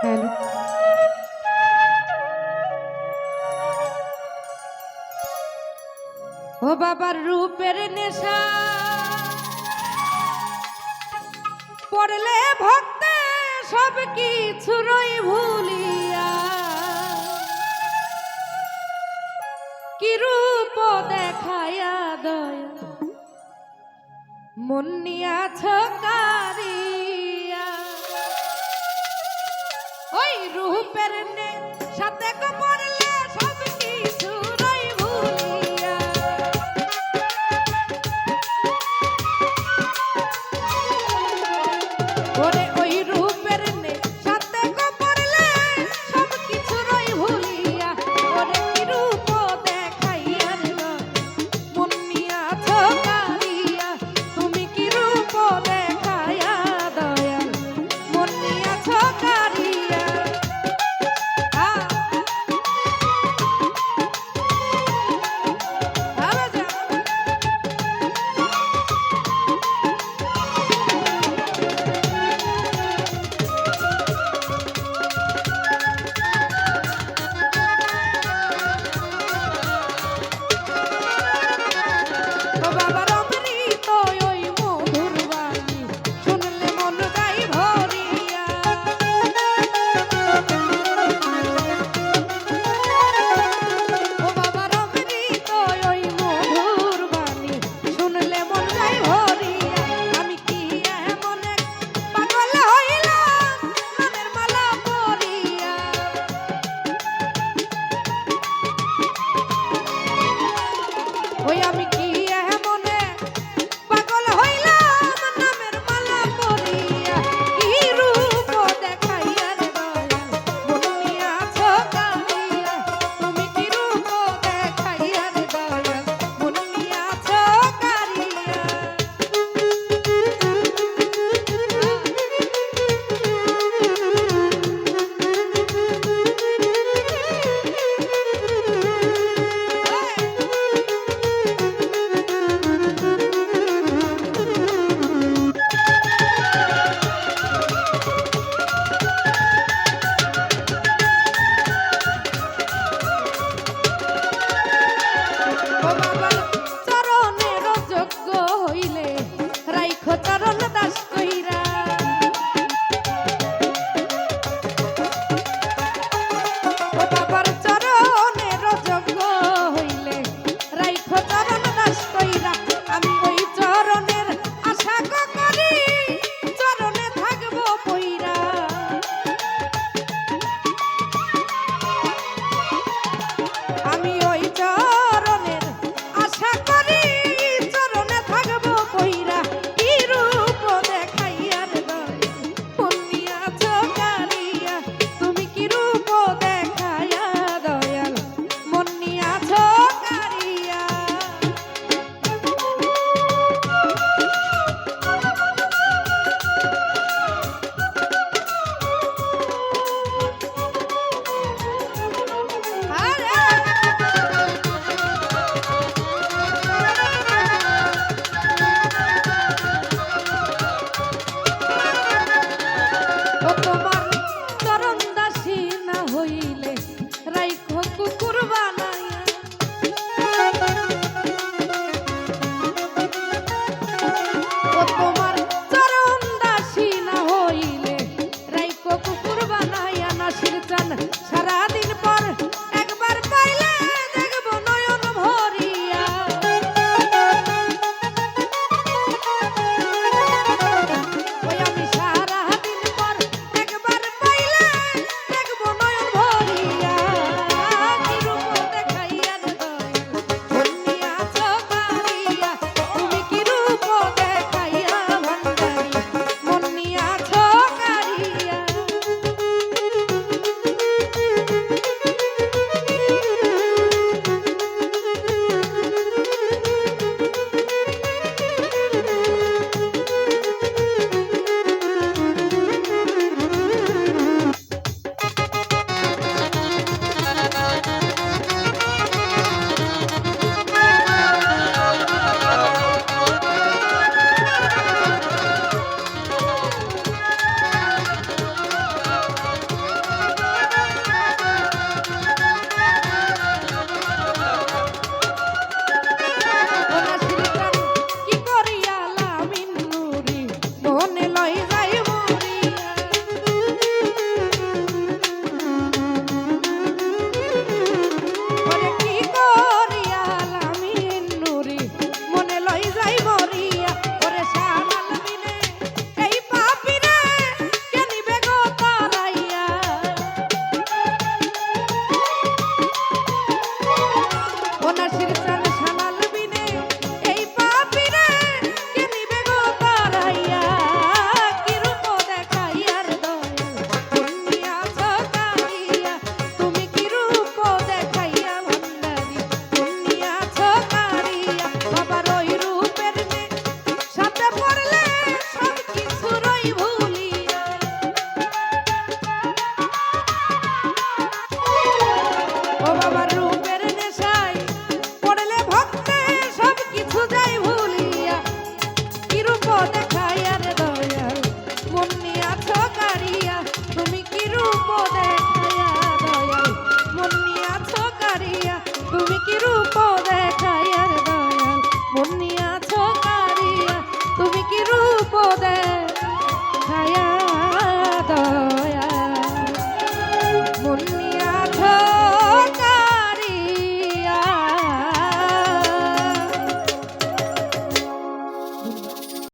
Hello. ও বাবার রূপের নেশা পড়লে ভক্তে সব কিছুরই ভুলিয়া কি রূপ দেখায়া দয়া মন নিয়াছ কারিয়া ওই রূপের সাথে পড়লে সব কিছুরই ভুলিয়া ওরে ওই রূপের সাথে পড়লে সব কিছুরই ভুলিয়া ওরে কি রূপ দেখাইয়া মন নিয়াছ কারিয়া তুমি কি রূপ দেখাইয়া দয়াল মন নিয়াছ কারিয়া ওই আমি কি এমনে পাগল হইলাম নামের মালা পরিয়া কি রূপ দেখাইয়া রে দয়াল মন নিয়াছ কারিয়া তুমি কি রূপ দেখাইয়া রে দয়াল মন নিয়াছ কারিয়া তোমার